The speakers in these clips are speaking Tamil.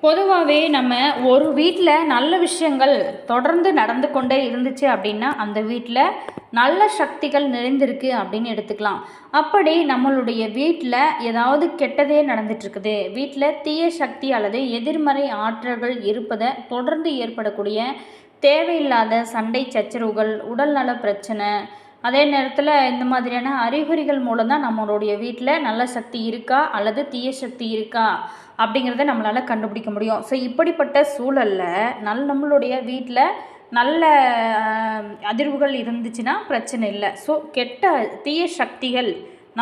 பொதுவாகவே நம்ம ஒரு வீட்டில் நல்ல விஷயங்கள் தொடர்ந்து நடந்து கொண்டே இருந்துச்சு அப்படின்னா அந்த வீட்டில் நல்ல சக்திகள் நிறைந்திருக்கு அப்படின்னு எடுத்துக்கலாம். அப்படி நம்மளுடைய வீட்டில் ஏதாவது கெட்டதே நடந்துட்டுருக்குது, வீட்டில் தீய சக்தி அல்லது எதிர்மறை ஆற்றல்கள் இருப்பதை தொடர்ந்து ஏற்படக்கூடிய தேவையில்லாத சண்டை சச்சரவுகள், உடல்நல பிரச்சனை, அதே நேரத்தில் இந்த மாதிரியான அறிகுறிகள் மூலம் தான் நம்மளுடைய வீட்டில் நல்ல சக்தி இருக்கா அல்லது தீய சக்தி இருக்கா அப்படிங்கிறத நம்மளால் கண்டுபிடிக்க முடியும். ஸோ இப்படிப்பட்ட சூழலில் நம்மளுடைய வீட்டில் நல்ல அதிர்வுகள் இருந்துச்சுன்னா பிரச்சனை இல்லை. ஸோ கெட்ட தீய சக்திகள்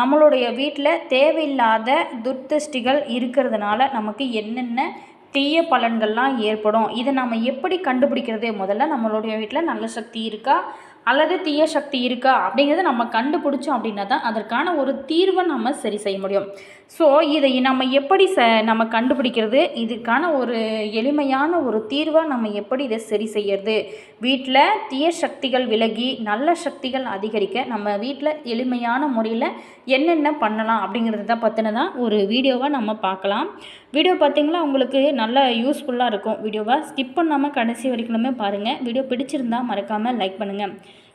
நம்மளுடைய வீட்டில் தேவையில்லாத துர்திஷ்டிகள் இருக்கிறதுனால நமக்கு என்னென்ன தீய பலன்கள்லாம் ஏற்படும், இதை நம்ம எப்படி கண்டுபிடிக்கிறது? முதல்ல நம்மளுடைய வீட்டில் நல்ல சக்தி இருக்கா அல்லது தீய சக்தி இருக்கா அப்படிங்கிறத நம்ம கண்டுபிடிச்சோம் அப்படின்னா தான் அதற்கான ஒரு தீர்வை நம்ம சரி செய்ய முடியும். ஸோ இதை நம்ம எப்படி நம்ம கண்டுபிடிக்கிறது, இதுக்கான ஒரு எளிமையான ஒரு தீர்வை நம்ம எப்படி இதை சரி செய்யறது, வீட்டில் தீய சக்திகள் விலகி நல்ல சக்திகள் அதிகரிக்க நம்ம வீட்டில் எளிமையான முறையில் என்னென்ன பண்ணலாம் அப்படிங்கிறது தான் பற்றினதான் ஒரு வீடியோவை நம்ம பார்க்கலாம். வீடியோ பார்த்திங்களா உங்களுக்கு நல்லா யூஸ்ஃபுல்லாக இருக்கும். வீடியோவை ஸ்கிப் பண்ணாமல் கடைசி வரைக்குமே பாருங்கள். வீடியோ பிடிச்சிருந்தால் மறக்காமல் லைக் பண்ணுங்கள்.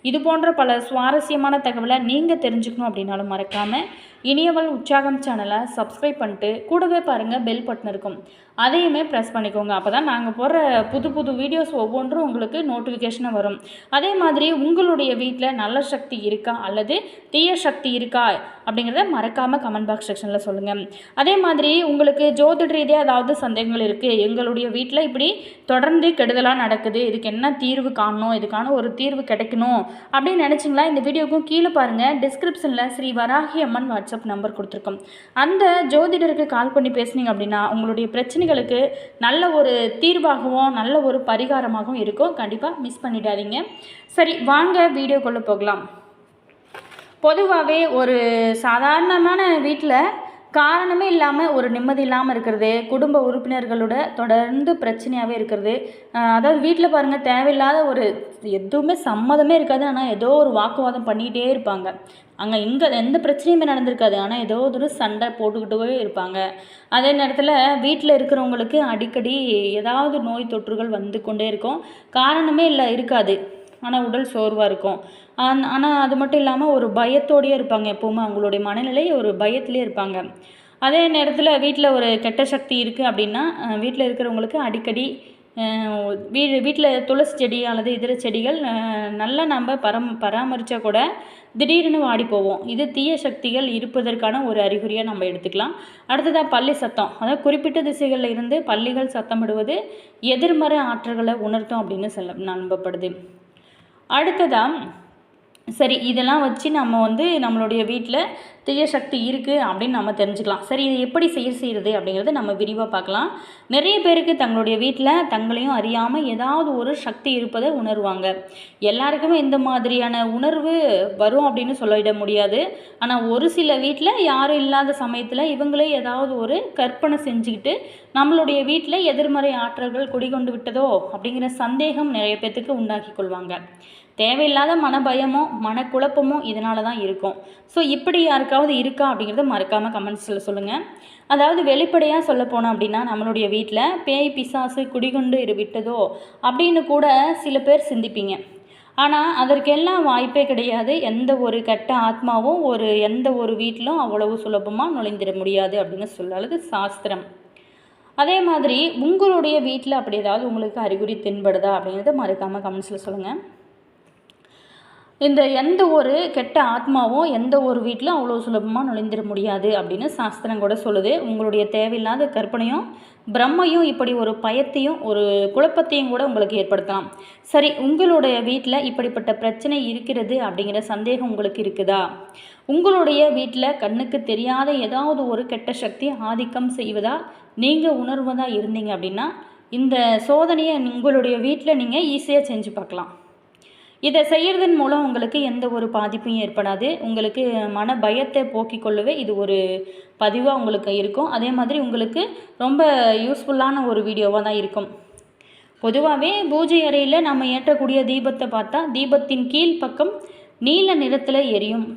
இது போன்ற பல சுவாரஸ்யமான தகவலை நீங்கள் தெரிஞ்சுக்கணும் அப்படின்னாலும் மறக்காமல் இனியவள் உற்சாகம் சேனலை சப்ஸ்கிரைப் பண்ணிட்டு கூடவே பாருங்கள் பெல் பட்டன் இருக்கும், அதையுமே ப்ரெஸ் பண்ணிக்கோங்க. அப்போ தான் நாங்கள் போடுற புது புது வீடியோஸ் ஒவ்வொன்றும் உங்களுக்கு நோட்டிஃபிகேஷனாக வரும். அதே மாதிரி உங்களுடைய வீட்டில் நல்ல சக்தி இருக்கா அல்லது தீய சக்தி இருக்கா அப்படிங்கிறத மறக்காமல் கமெண்ட் பாக்ஸ் செக்ஷனில் சொல்லுங்கள். அதே மாதிரி உங்களுக்கு ஜோதிட ரீதியாக ஏதாவது சந்தேகங்கள் இருக்குது, எங்களுடைய வீட்டில் இப்படி தொடர்ந்து கெடுதலாக நடக்குது, இதுக்கு என்ன தீர்வு காணணும், இதுக்கான ஒரு தீர்வு கிடைக்கணும் அப்படின்னு நினச்சிங்களா, இந்த வீடியோக்கும் கீழே பாருங்கள் டிஸ்கிரிப்ஷனில் ஸ்ரீ வராகி அம்மன் வாட்ஸ்அப் நம்பர் கொடுத்துருக்கோம். அந்த ஜோதிடருக்கு கால் பண்ணி பேசுனீங்க அப்படின்னா உங்களுடைய பிரச்சனைகளுக்கு நல்ல ஒரு தீர்வாகவும் நல்ல ஒரு பரிகாரமாகவும் இருக்கும். கண்டிப்பாக மிஸ் பண்ணிடாதீங்க. சரி, வாங்க வீடியோக்குள்ளே போகலாம். பொதுவாகவே ஒரு சாதாரணமான வீட்டில் காரணமே இல்லாமல் ஒரு நிம்மதி இல்லாமல் இருக்கிறது, குடும்ப உறுப்பினர்களோட தொடர்ந்து பிரச்சனையாகவே இருக்கிறது. அதாவது வீட்டில் பாருங்கள், தேவையில்லாத ஒரு எதுவுமே சம்மதமே இருக்காது, ஆனால் ஏதோ ஒரு வாக்குவாதம் பண்ணிக்கிட்டே இருப்பாங்க. அங்கே எந்த பிரச்சனையுமே நடந்திருக்காது, ஆனால் ஏதோ ஒரு சண்டை போட்டுக்கிட்டே இருப்பாங்க. அதே நேரத்தில் வீட்டில் இருக்கிறவங்களுக்கு அடிக்கடி ஏதாவது நோய் தொற்றுகள் வந்து கொண்டே இருக்கும். காரணமே இருக்காது, ஆனால் உடல் சோர்வாக இருக்கும். ஆனால் அது மட்டும் இல்லாமல் ஒரு பயத்தோடையே இருப்பாங்க. எப்போவுமே அவங்களுடைய மனநிலை ஒரு பயத்திலே இருப்பாங்க. அதே நேரத்தில் வீட்டில் ஒரு கெட்ட சக்தி இருக்குது அப்படின்னா வீட்டில் இருக்கிறவங்களுக்கு அடிக்கடி வீட்டில் துளசி செடி அல்லது இதர செடிகள் நல்லா நம்ம பராமரித்தா கூட திடீர்னு வாடி போவோம். இது தீய சக்திகள் இருப்பதற்கான ஒரு அறிகுறியாக நம்ம எடுத்துக்கலாம். அடுத்ததாக பள்ளி சத்தம், அதாவது குறிப்பிட்ட திசைகளில் இருந்து பள்ளிகள் சத்தமிடுவது எதிர்மறை ஆற்றல்களை உணர்த்தும் அப்படின்னு நம்பப்படுது. அடுத்ததாக சரி, இதெல்லாம் வச்சு நம்ம நம்மளுடைய வீட்டில் தீய சக்தி இருக்குது அப்படின்னு நம்ம தெரிஞ்சுக்கலாம். சரி, இதை எப்படி செய்கிறது அப்படிங்கிறத நம்ம விரிவாக பார்க்கலாம். நிறைய பேருக்கு தங்களுடைய வீட்டில் தங்களையும் அறியாமல் ஏதாவது ஒரு சக்தி இருப்பதை உணர்வாங்க. எல்லாருக்குமே இந்த மாதிரியான உணர்வு வரும் அப்படின்னு சொல்லிட முடியாது. ஆனால் ஒரு சில வீட்டில் யாரும் இல்லாத சமயத்தில் இவங்களே ஏதாவது ஒரு கற்பனை செஞ்சுக்கிட்டு நம்மளுடைய வீட்டில் எதிர்மறை ஆற்றல்கள் குடிகொண்டு விட்டதோ அப்படிங்கிற சந்தேகம் நிறைய பேர்த்துக்கு உண்டாக்கி கொள்வாங்க. தேவையில்லாத மனபயமோ மனக்குழப்பமோ இதனால தான் இருக்கும். ஸோ இப்படி யாருக்காவது இருக்கா அப்படிங்கிறத மறக்காமல் கமெண்ட்ஸில் சொல்லுங்கள். அதாவது வெளிப்படையாக சொல்ல போனோம் அப்படின்னா நம்மளுடைய வீட்டில் பேய் பிசாசு குடிகொண்டு விட்டதோ அப்படின்னு கூட சில பேர் சிந்திப்பீங்க. ஆனால் அதற்கெல்லாம் வாய்ப்பே கிடையாது. எந்த ஒரு கெட்ட ஆத்மாவும் எந்த ஒரு வீட்டிலும் அவ்வளவு சுலபமாக நுழைந்திட முடியாது அப்படின்னு சொல்லுறது சாஸ்திரம். அதே மாதிரி உங்களுடைய வீட்டில் அப்படி ஏதாவது உங்களுக்கு அறிகுறி தென்படுதா அப்படிங்கிறத மறக்காமல் கமெண்ட்ஸில் சொல்லுங்கள். எந்த ஒரு கெட்ட ஆத்மாவும் எந்த ஒரு வீட்டிலும் அவ்வளோ சுலபமாக நுழைந்திட முடியாது அப்படின்னு சாஸ்திரம் கூட சொல்லுது. உங்களுடைய தேவையில்லாத கற்பனையும் பிரம்மையும் இப்படி ஒரு பயத்தையும் ஒரு குழப்பத்தையும் கூட உங்களுக்கு ஏற்படுத்தலாம். சரி, உங்களுடைய வீட்டில் இப்படிப்பட்ட பிரச்சனை இருக்கிறது அப்படிங்கிற சந்தேகம் உங்களுக்கு இருக்குதா? உங்களுடைய வீட்டில் கண்ணுக்கு தெரியாத ஏதாவது ஒரு கெட்ட சக்தி ஆதிக்கம் செய்வதா நீங்கள் உணர்வதாக இருந்தீங்க அப்படின்னா இந்த சோதனையை உங்களுடைய வீட்டில் நீங்கள் ஈஸியாக செஞ்சு பார்க்கலாம். இதை செய்கிறதன் மூலம் உங்களுக்கு எந்த ஒரு பாதிப்பும் ஏற்படாது. உங்களுக்கு மன பயத்தை போக்கிக் கொள்ளவே இது ஒரு பதிவாக உங்களுக்கு இருக்கும். அதே மாதிரி உங்களுக்கு ரொம்ப யூஸ்ஃபுல்லான ஒரு வீடியோவாக தான் இருக்கும். பொதுவாகவே பூஜை அறையில் நம்ம ஏற்றக்கூடிய தீபத்தை பார்த்தா தீபத்தின் கீழ் பக்கம் நீல நிறத்தில் எரியும்,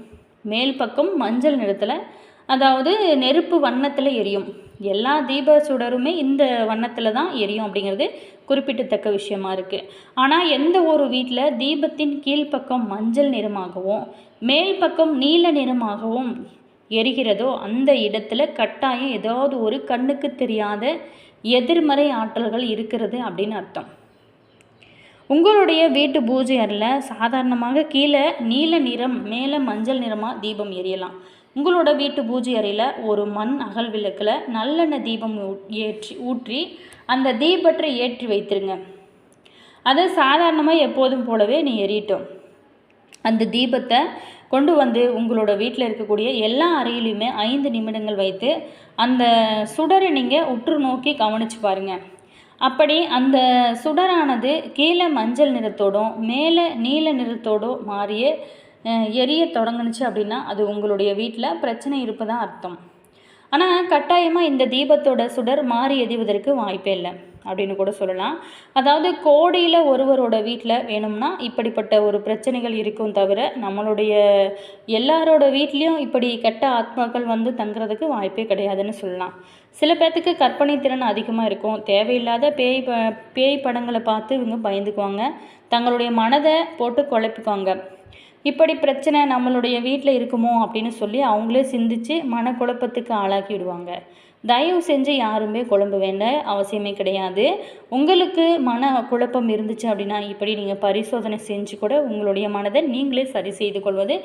மேல் பக்கம் மஞ்சள் நிறத்தில், அதாவது நெருப்பு வண்ணத்தில் எரியும். எல்லா தீப சுடருமே இந்த வண்ணத்தில் தான் எரியும் அப்படிங்கிறது குறிப்பிடத்தக்க விஷயமா இருக்குது. ஆனால் எந்த ஒரு வீட்டில் தீபத்தின் கீழ்ப்பக்கம் மஞ்சள் நிறமாகவும் மேல் பக்கம் நீல நிறமாகவும் எரிகிறதோ அந்த இடத்துல கட்டாயம் ஏதாவது ஒரு கண்ணுக்கு தெரியாத எதிர்மறை ஆற்றல்கள் இருக்கிறது அப்படின்னு அர்த்தம். உங்களுடைய வீட்டு பூஜை அறையில் சாதாரணமாக கீழே நீல நிறம் மேலே மஞ்சள் நிறமாக தீபம் எரியலாம். உங்களோட வீட்டு பூஜை அறையில் ஒரு மண் அகல் விளக்கில் நல்லெண்ணெய் தீபம் ஊற்றி அந்த தீபத்தை ஏற்றி வைத்திருங்க. அது சாதாரணமாக எப்போதும் போலவே நீ எரியட்டும். அந்த தீபத்தை கொண்டு வந்து உங்களோட வீட்டில் இருக்கக்கூடிய எல்லா அறையிலையுமே 5 நிமிடங்கள் வைத்து அந்த சுடரை நீங்கள் உற்று நோக்கி கவனித்து பாருங்கள். அப்படி அந்த சுடரானது கீழே மஞ்சள் நிறத்தோடும் மேலே நீல நிறத்தோடும் மாறிய எரிய தொடங்குனுச்சு அப்படின்னா அது உங்களுடைய வீட்டில் பிரச்சனை இருப்பதாக அர்த்தம். ஆனால் கட்டாயமாக இந்த தீபத்தோட சுடர் மாறி எரிவதற்கு வாய்ப்பே இல்லை அப்படின்னு கூட சொல்லலாம். அதாவது கோடியில் ஒருவரோட வீட்டில் வேணும்னா இப்படிப்பட்ட ஒரு பிரச்சனைகள் இருக்கும், தவிர நம்மளுடைய எல்லாரோட வீட்லேயும் இப்படி கெட்ட ஆத்மாக்கள் வந்து தங்குறதுக்கு வாய்ப்பே கிடையாதுன்னு சொல்லலாம். சில பேர்த்துக்கு கற்பனை திறன் அதிகமாக இருக்கும். தேவையில்லாத பேய் படங்களை பார்த்து இவங்க பயந்துக்குவாங்க, தங்களுடைய மனதை போட்டு குழப்பிக்குவாங்க. இப்படி பிரச்சனை நம்மளுடைய வீட்டில் இருக்குமோ அப்படின்னு சொல்லி அவங்களே சிந்தித்து மனக்குழப்பத்துக்கு ஆளாக்கி விடுவாங்க. தயவு செஞ்சு யாருமே குழம்ப வேண்டிய அவசியமே கிடையாது. உங்களுக்கு மன குழப்பம் இருந்துச்சு அப்படின்னா இப்படி நீங்கள் பரிசோதனை செஞ்சு கூட உங்களுடைய மனதை நீங்களே சரி செய்து கொள்வது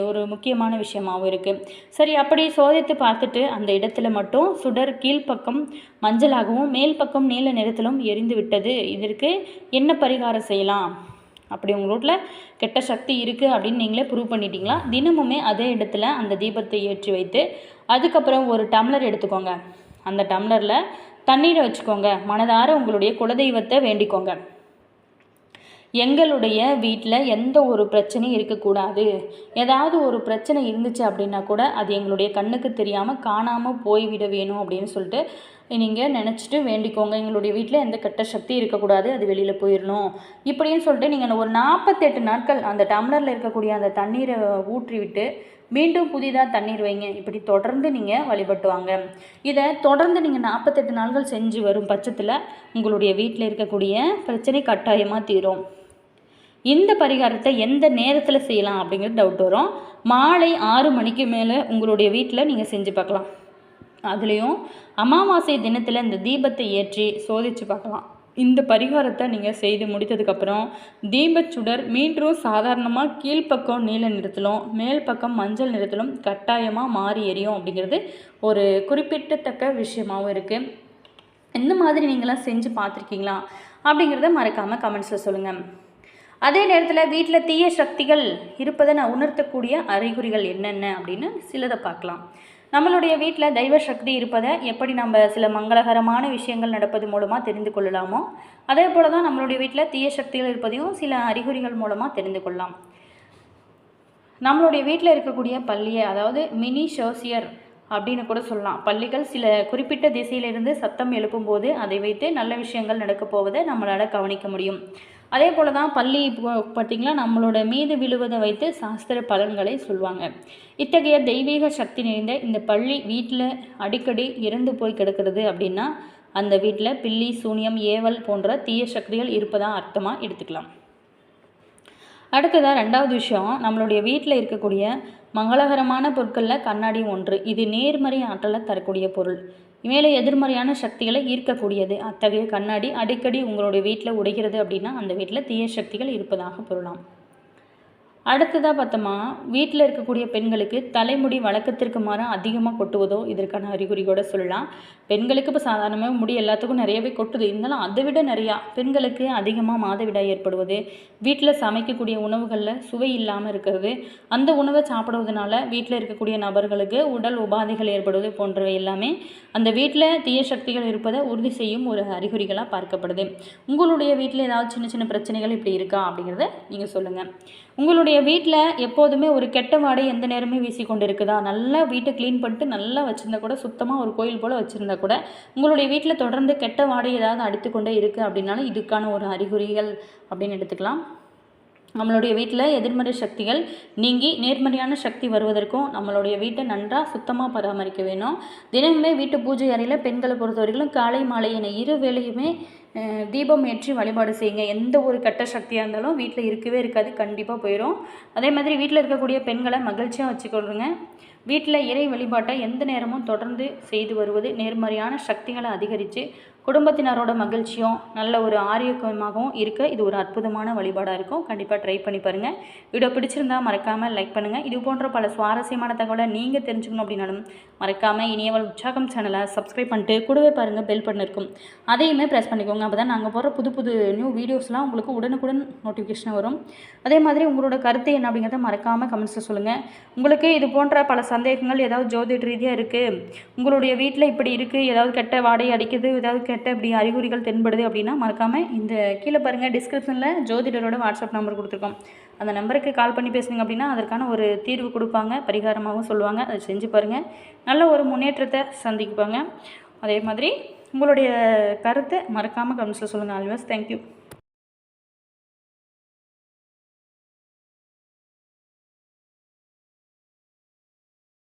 ஒரு முக்கியமான விஷயமாகவும் இருக்குது. சரி, அப்படி சோதித்து பார்த்துட்டு அந்த இடத்துல மட்டும் சுடர் கீழ்ப்பக்கம் மஞ்சளாகவும் மேல் பக்கம் நீல நிறத்திலும் எரிந்து விட்டது, இதற்கு என்ன பரிகாரம் செய்யலாம்? அப்படி உங்கள் வீட்டில் கெட்ட சக்தி இருக்குது அப்படின்னு நீங்களே ப்ரூவ் பண்ணிட்டீங்களா? தினமுமே அதே இடத்துல அந்த தீபத்தை ஏற்றி வைத்து அதுக்கப்புறம் ஒரு டம்ளர் எடுத்துக்கோங்க. அந்த டம்ளரில் தண்ணீரை வச்சுக்கோங்க. மனதார உங்களுடைய குலதெய்வத்தை வேண்டிக்கோங்க. எங்களுடைய வீட்டில் எந்த ஒரு பிரச்சனையும் இருக்கக்கூடாது, ஏதாவது ஒரு பிரச்சனை இருந்துச்சு அப்படின்னா கூட அது எங்களுடைய கண்ணுக்கு தெரியாமல் காணாமல் போய்விட வேணும் அப்படின்னு சொல்லிட்டு நீங்கள் நினச்சிட்டு வேண்டிக்கோங்க. எங்களுடைய வீட்டில் எந்த கெட்ட சக்தி இருக்கக்கூடாது, அது வெளியில் போயிடணும் இப்படின்னு சொல்லிட்டு நீங்கள் ஒரு 48 நாட்கள் அந்த டம்ளரில் இருக்கக்கூடிய அந்த தண்ணீரை ஊற்றி விட்டு மீண்டும் புதிதாக தண்ணீர் வைங்க. இப்படி தொடர்ந்து நீங்கள் வழிபட்டு வாங்க. இதை தொடர்ந்து நீங்கள் 48 நாட்கள் செஞ்சு வரும் பட்சத்தில் உங்களுடைய வீட்டில் இருக்கக்கூடிய பிரச்சனை கட்டாயமாக தீரும். இந்த பரிகாரத்தை எந்த நேரத்தில் செய்யலாம் அப்படிங்கிறது டவுட் வரும். மாலை 6 மணிக்கு மேலே உங்களுடைய வீட்டில் நீங்கள் செஞ்சு பார்க்கலாம். அதுலேயும் அமாவாசை தினத்தில் இந்த தீபத்தை ஏற்றி சோதித்து பார்க்கலாம். இந்த பரிகாரத்தை நீங்கள் செய்து முடித்ததுக்கப்புறம் தீபச்சுடர் மீண்டும் சாதாரணமாக கீழ்ப்பக்கம் நீல நிறத்திலும் மேல் பக்கம் மஞ்சள் நிறத்திலும் கட்டாயமாக மாறி எரியும் அப்படிங்கிறது ஒரு குறிப்பிடத்தக்க விஷயமாகவும் இருக்குது. இந்த மாதிரி நீங்களாம் செஞ்சு பார்த்துருக்கீங்களா அப்படிங்கிறத மறக்காமல் கமெண்ட்ஸில் சொல்லுங்கள். அதே நேரத்தில் வீட்டில் தீய சக்திகள் இருப்பதை நான் உணர்த்தக்கூடிய அறிகுறிகள் என்னென்ன அப்படின்னு சிலதை பார்க்கலாம். நம்மளுடைய வீட்டில் தெய்வ சக்தி இருப்பதை எப்படி நம்ம சில மங்களகரமான விஷயங்கள் நடப்பது மூலமாக தெரிந்து கொள்ளலாமோ அதே போல் தான் நம்மளுடைய வீட்டில் தீய சக்திகள் இருப்பதையும் சில அறிகுறிகள் மூலமாக தெரிந்து கொள்ளலாம். நம்மளுடைய வீட்டில் இருக்கக்கூடிய பள்ளியை, அதாவது மினி சோசியர் அப்படின்னு கூட சொல்லலாம். பள்ளிகள் சில குறிப்பிட்ட திசையிலிருந்து சத்தம் எழுப்பும்போது அதை வைத்து நல்ல விஷயங்கள் நடக்கப் போவதை நம்மளால் கவனிக்க முடியும். அதே போல் தான் பள்ளி பார்த்திங்களா நம்மளோட மீது விழுவதை வைத்து சாஸ்திர பலன்களை சொல்லுவாங்க. இத்தகைய தெய்வீக சக்தி நிறைந்த இந்த பள்ளி வீட்டில் அடிக்கடி இறந்து போய் கிடக்கிறது அப்படின்னா அந்த வீட்டில் பில்லி, சூனியம், ஏவல் போன்ற தீய சக்திகள் இருப்பதாக அர்த்தமாக எடுத்துக்கலாம். அடுத்ததாக 2வது விஷயம், நம்மளுடைய வீட்டில் இருக்கக்கூடிய மங்களகரமான பொருட்களில் கண்ணாடி ஒன்று. இது நேர்மறை ஆற்றலை தரக்கூடிய பொருள், மேலே எதிர்மறையான சக்திகளை ஈர்க்கக்கூடியது. அத்தகைய கண்ணாடி அடிக்கடி உங்களுடைய வீட்டில் உடைகிறது அப்படின்னா அந்த வீட்டில் தீய சக்திகள் இருப்பதாக பொருளாம். அடுத்ததாக பார்த்தோமா, வீட்டில் இருக்கக்கூடிய பெண்களுக்கு தலைமுடி வழக்கத்திற்கு மாறாக அதிகமாக கொட்டுவதோ இதற்கான அறிகுறி கூட சொல்லலாம். பெண்களுக்கு இப்போ சாதாரணமாக முடி எல்லாத்துக்கும் நிறையவே கொட்டுது, இருந்தாலும் அதை விட நிறையா பெண்களுக்கு அதிகமாக மாதவிடாய் ஏற்படுவது, வீட்டில் சமைக்கக்கூடிய உணவுகளில் சுவை இல்லாமல் இருக்கிறது, அந்த உணவை சாப்பிடுவதனால வீட்டில் இருக்கக்கூடிய நபர்களுக்கு உடல் உபாதைகள் ஏற்படுவது போன்றவை எல்லாமே அந்த வீட்டில் தீய சக்திகள் இருப்பதை உறுதி செய்யும் ஒரு அறிகுறிகளாக பார்க்கப்படுது. உங்களுடைய வீட்டில் ஏதாவது சின்ன சின்ன பிரச்சனைகள் இப்படி இருக்கா அப்படிங்கிறத நீங்கள் சொல்லுங்கள். உங்களுடைய வீட்டில் எப்போதுமே ஒரு கெட்ட வாடை எந்த நேரமே வீசி கொண்டு இருக்குதா? நல்லா வீட்டை க்ளீன் பண்ணிட்டு நல்லா வச்சுருந்தா கூட, சுத்தமாக ஒரு கோயில் போல் வச்சுருந்தா கூட உங்களுடைய வீட்டில் தொடர்ந்து கெட்ட வாடை ஏதாவது அடித்து கொண்டே இருக்குது அப்படின்னாலும் இதுக்கான ஒரு அறிகுறிகள் அப்படின்னு எடுத்துக்கலாம். நம்மளுடைய வீட்டில் எதிர்மறை சக்திகள் நீங்கி நேர்மறையான சக்தி வருவதற்கும் நம்மளுடைய வீட்டை நன்றாக சுத்தமாக பராமரிக்க வேணும். தினமுமே வீட்டு பூஜை அறையில் பெண்களை பொறுத்தவரைக்கும் காலை மாலை என இரு வேளையுமே தீபம் ஏற்றி வழிபாடு செய்யுங்க. எந்த ஒரு கெட்ட சக்தியாக இருந்தாலும் வீட்டில் இருக்கவே இருக்காது, கண்டிப்பாக போயிடும். அதே மாதிரி வீட்டில் இருக்கக்கூடிய பெண்களை மகிழ்ச்சியாக வச்சுக்கொள்ளுங்க. வீட்டில் இறை வழிபாட்டை எந்த நேரமும் தொடர்ந்து செய்து வருவது நேர்மறையான சக்திகளை அதிகரித்து குடும்பத்தினரோட மகிழ்ச்சியும் நல்ல ஒரு ஆரோக்கியமாகவும் இருக்க இது ஒரு அற்புதமான வழிபாடாக இருக்கும். கண்டிப்பாக ட்ரை பண்ணி பாருங்கள். வீடியோ பிடிச்சிருந்தால் மறக்காமல் லைக் பண்ணுங்கள். இது போன்ற பல சுவாரஸ்யமான தகவலை நீங்கள் தெரிஞ்சுக்கணும் அப்படின்னாலும் மறக்காமல் இனியவள் உற்சாகம் சேனலை சப்ஸ்கிரைப் பண்ணிட்டு கூடவே பாருங்கள், பெல் பட்டன் இருக்கும், அதையுமே ப்ரெஸ் பண்ணிக்கோங்க. அப்போ தான் நாங்கள் போகிற புது புது நியூ வீடியோஸ்லாம் உங்களுக்கு உடனுக்குடன் நோட்டிஃபிகேஷன் வரும். அதே மாதிரி உங்களோட கருத்து என்ன அப்படிங்கிறத மறக்காமல் கமெண்ட்ஸில் சொல்லுங்கள். உங்களுக்கு இது போன்ற பல சந்தேகங்கள் ஏதாவது ஜோதிட ரீதியாக இருக்குது, உங்களுடைய வீட்டில் இப்படி இருக்குது, ஏதாவது கெட்ட வாடை அடிக்குது, ஏதாவது கெட்ட இப்படி அறிகுறிகள் தென்படுது அப்படின்னா மறக்காமல் இந்த கீழே பாருங்கள் டிஸ்கிரிப்ஷனில் ஜோதிடரோட வாட்ஸ்அப் நம்பர் கொடுத்துருக்கோம். அந்த நம்பருக்கு கால் பண்ணி பேசுனீங்க அப்படின்னா அதற்கான ஒரு தீர்வு கொடுப்பாங்க, பரிகாரமாகவும் சொல்லுவாங்க. அதை செஞ்சு பாருங்கள், நல்ல ஒரு முன்னேற்றத்தை சந்திப்பாங்க. அதே மாதிரி உங்களுடைய கருத்தை மறக்காமல் கமெண்ட்ஸில் சொல்லுங்கள். Always thank you.